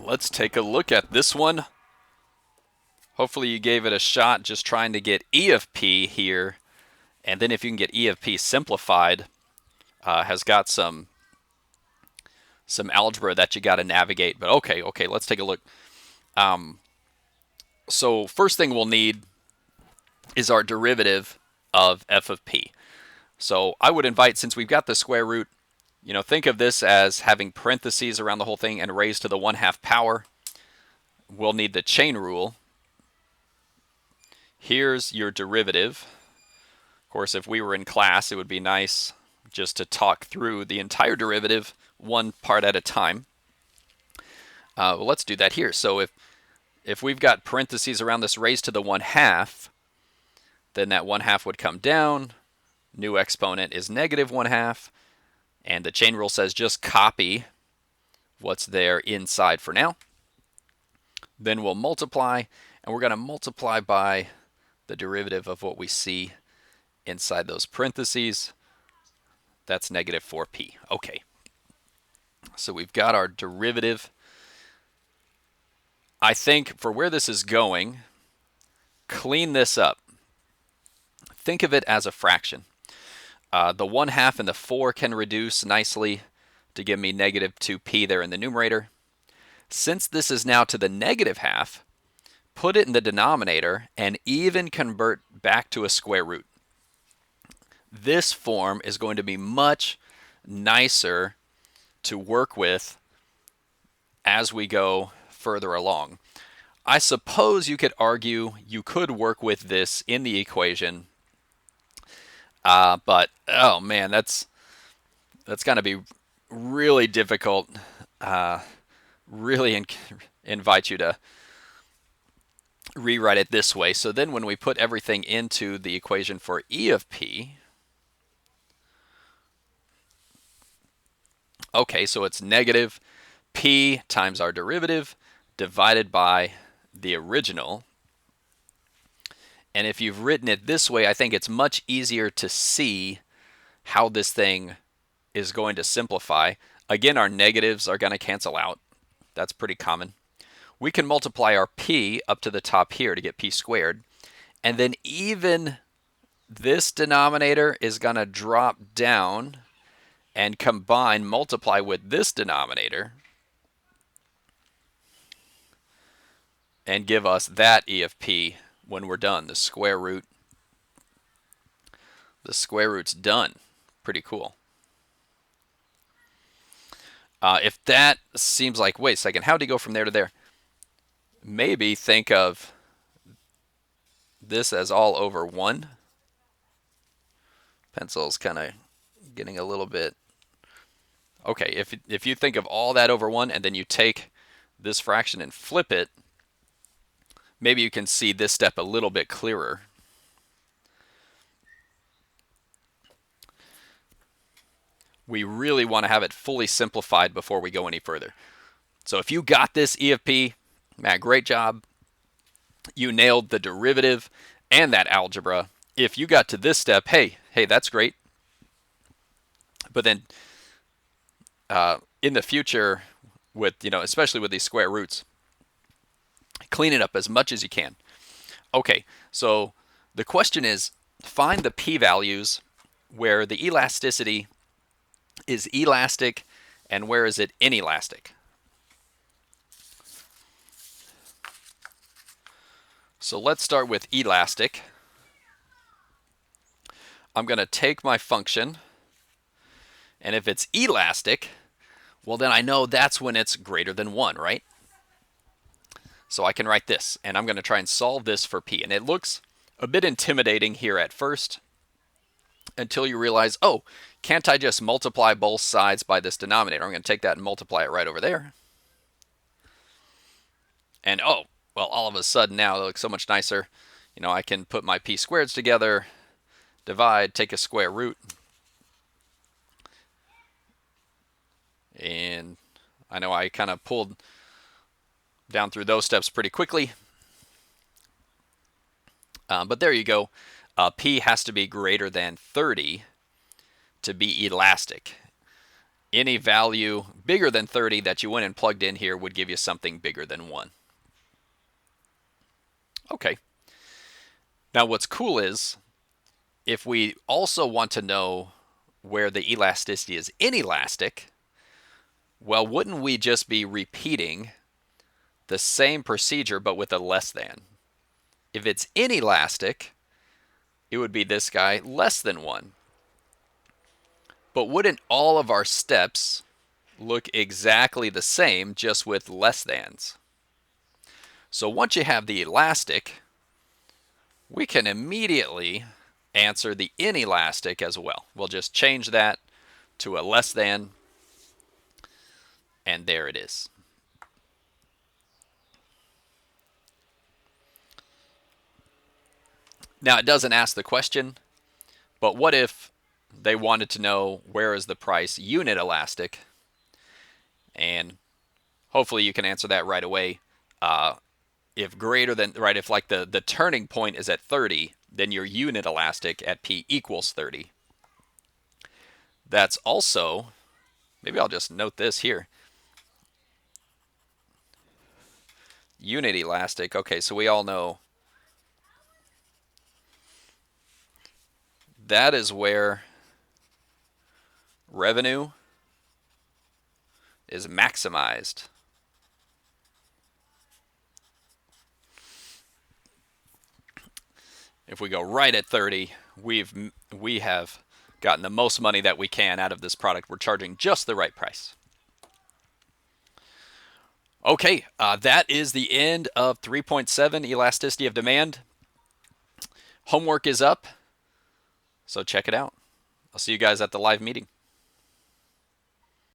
Let's take a look at this one. Hopefully you gave it a shot just trying to get E of P here. And then if you can get E of P simplified, has got some algebra that you got to navigate. But okay, let's take a look. So first thing we'll need is our derivative of f of p. So I would invite, since we've got the square root, think of this as having parentheses around the whole thing and raised to the 1/2 power. We'll need the chain rule. Here's your derivative. Of course, if we were in class, it would be nice just to talk through the entire derivative one part at a time. Well, let's do that here. So if we've got parentheses around this raised to the 1/2, then that 1/2 would come down. New exponent is negative 1/2. And the chain rule says just copy what's there inside for now. Then we'll multiply, and we're going to multiply by the derivative of what we see inside those parentheses. That's negative 4p. Okay. So we've got our derivative. I think for where this is going, clean this up. Think of it as a fraction. The 1/2 and the 4 can reduce nicely to give me negative 2p there in the numerator. Since this is now to the negative half, put it in the denominator and even convert back to a square root. This form is going to be much nicer to work with as we go further along. I suppose you could argue you could work with this in the equation, but oh man, that's going to be really difficult. Really invite you to rewrite it this way. So then when we put everything into the equation for E of P, okay, so it's negative P times our derivative divided by the original. And if you've written it this way, I think it's much easier to see how this thing is going to simplify. Again, our negatives are going to cancel out. That's pretty common. We can multiply our p up to the top here to get p squared. And then even this denominator is going to drop down and multiply with this denominator, and give us that E of P when we're done. The square root. The square root's done. Pretty cool. If that seems like, wait a second, how did he go from there to there? Maybe think of this as all over 1. Pencil's kind of getting a little bit... Okay, if you think of all that over 1 and then you take this fraction and flip it, maybe you can see this step a little bit clearer. We really want to have it fully simplified before we go any further. So if you got this E of P, man, great job. You nailed the derivative and that algebra. If you got to this step, hey, that's great. But then in the future, with especially with these square roots, clean it up as much as you can. Okay, so the question is, find the p-values where the elasticity is elastic and where is it inelastic. So let's start with elastic. I'm going to take my function, and if it's elastic, well then I know that's when it's greater than 1, right? So I can write this, and I'm going to try and solve this for p. And it looks a bit intimidating here at first, until you realize, oh, can't I just multiply both sides by this denominator? I'm going to take that and multiply it right over there. And oh, well, all of a sudden now it looks so much nicer. I can put my p squareds together, divide, take a square root. And I know I kind of pulled down through those steps pretty quickly. But there you go. P has to be greater than 30 to be elastic. Any value bigger than 30 that you went and plugged in here would give you something bigger than 1. Okay. Now what's cool is if we also want to know where the elasticity is inelastic, well, wouldn't we just be repeating the same procedure but with a less than? If it's inelastic, it would be this guy less than 1. But wouldn't all of our steps look exactly the same just with less thans? So once you have the elastic, we can immediately answer the inelastic as well. We'll just change that to a less than, and there it is. Now it doesn't ask the question, but what if they wanted to know where is the price unit elastic? And hopefully you can answer that right away. If greater than, right, if like the turning point is at 30, then your unit elastic at P equals 30. That's also, maybe I'll just note this here. Unit elastic, okay, so we all know that is where revenue is maximized. If we go right at 30, we have gotten the most money that we can out of this product. We're charging just the right price. Okay, that is the end of 3.7, Elasticity of Demand. Homework is up, so check it out. I'll see you guys at the live meeting.